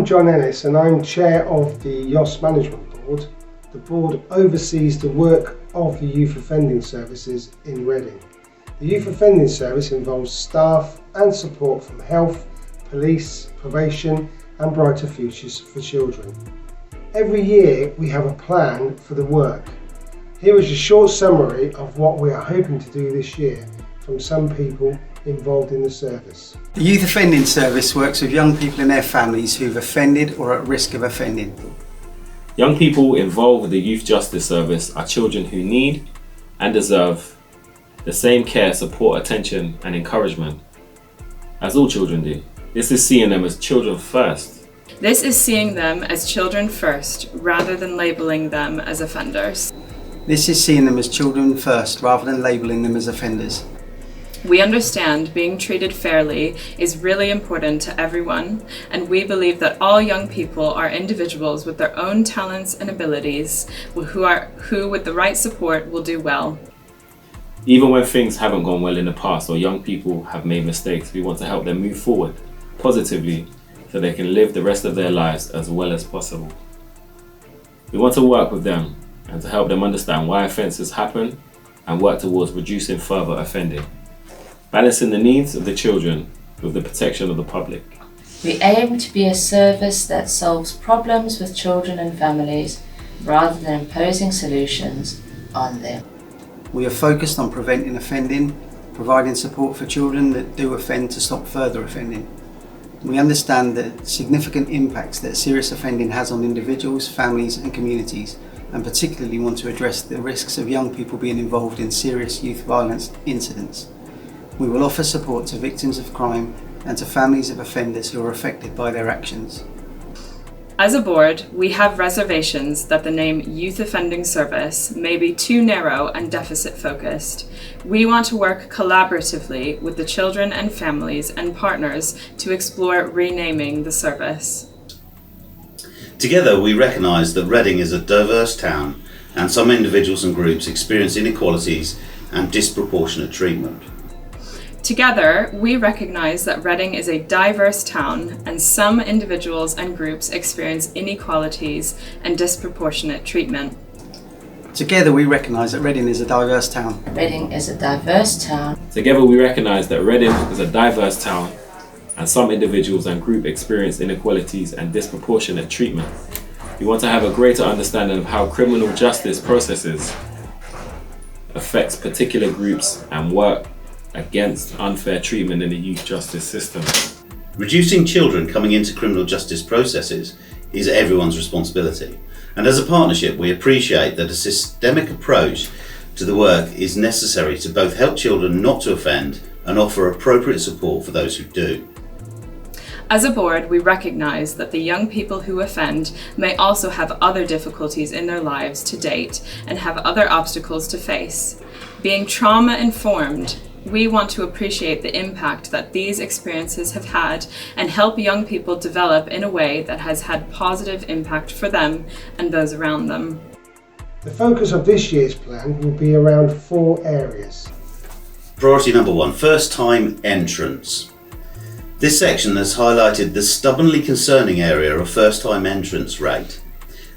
I'm John Ennis and I'm Chair of the YOS Management Board. The board oversees the work of the Youth Offending Services in Reading. The Youth Offending Service involves staff and support from health, police, probation and brighter futures for children. Every year we have a plan for the work. Here is a short summary of what we are hoping to do this year from some people involved in the service. The Youth Offending Service works with young people and their families who've offended or are at risk of offending. Young people involved with the Youth Justice Service are children who need and deserve the same care, support, attention and encouragement as all children do. This is seeing them as children first. This is seeing them as children first rather than labelling them as offenders. This is seeing them as children first rather than labelling them as offenders. We understand being treated fairly is really important to everyone, and we believe that all young people are individuals with their own talents and abilities who with the right support will do well. Even when things haven't gone well in the past or young people have made mistakes, we want to help them move forward positively so they can live the rest of their lives as well as possible. We want to work with them and to help them understand why offences happen and work towards reducing further offending, balancing the needs of the children with the protection of the public. We aim to be a service that solves problems with children and families rather than imposing solutions on them. We are focused on preventing offending, providing support for children that do offend to stop further offending. We understand the significant impacts that serious offending has on individuals, families and communities, and particularly want to address the risks of young people being involved in serious youth violence incidents. We will offer support to victims of crime and to families of offenders who are affected by their actions. As a board, we have reservations that the name Youth Offending Service may be too narrow and deficit focused. We want to work collaboratively with the children and families and partners to explore renaming the service. Together we recognise that Reading is a diverse town and some individuals and groups experience inequalities and disproportionate treatment. Together, we recognise that Reading is a diverse town and some individuals and groups experience inequalities and disproportionate treatment. Together we recognise that Reading is a diverse town. Reading is a diverse town. Together we recognise that Reading is a diverse town and some individuals and groups experience inequalities and disproportionate treatment. We want to have a greater understanding of how criminal justice processes affects particular groups and work against unfair treatment in the youth justice system. Reducing children coming into criminal justice processes is everyone's responsibility, and as a partnership we appreciate that a systemic approach to the work is necessary to both help children not to offend and offer appropriate support for those who do. As a board, we recognise that the young people who offend may also have other difficulties in their lives to date and have other obstacles to face. Being trauma-informed, we want to appreciate the impact that these experiences have had and help young people develop in a way that has had positive impact for them and those around them. The focus of this year's plan will be around 4 areas. Priority number 1, first time entrance. This section has highlighted the stubbornly concerning area of first time entrance rate.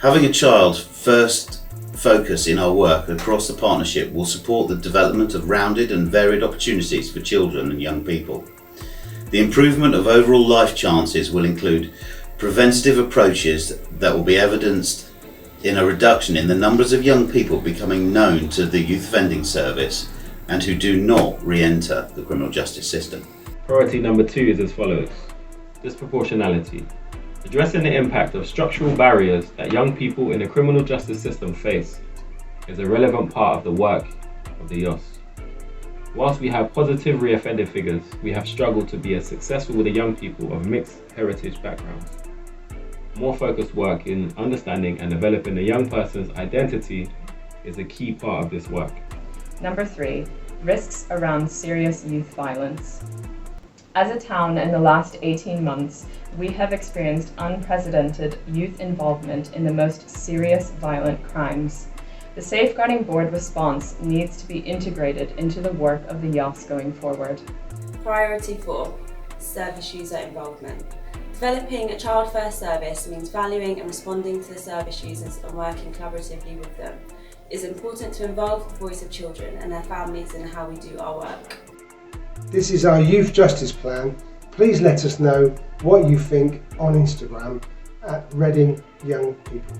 Having a child first focus in our work across the partnership will support the development of rounded and varied opportunities for children and young people. The improvement of overall life chances will include preventative approaches that will be evidenced in a reduction in the numbers of young people becoming known to the Youth Offending Service and who do not re-enter the criminal justice system. Priority number 2 is as follows: disproportionality. Addressing the impact of structural barriers that young people in the criminal justice system face is a relevant part of the work of the YOS. Whilst we have positive re-offended figures, we have struggled to be as successful with the young people of mixed heritage backgrounds. More focused work in understanding and developing the young person's identity is a key part of this work. Number 3, risks around serious youth violence. As a town in the last 18 months, we have experienced unprecedented youth involvement in the most serious violent crimes. The Safeguarding Board response needs to be integrated into the work of the YOS going forward. Priority 4, service user involvement. Developing a child first service means valuing and responding to the service users and working collaboratively with them. It is important to involve the voice of children and their families in how we do our work. This is our Youth Justice Plan. Please let us know what you think on Instagram at Reading Young People.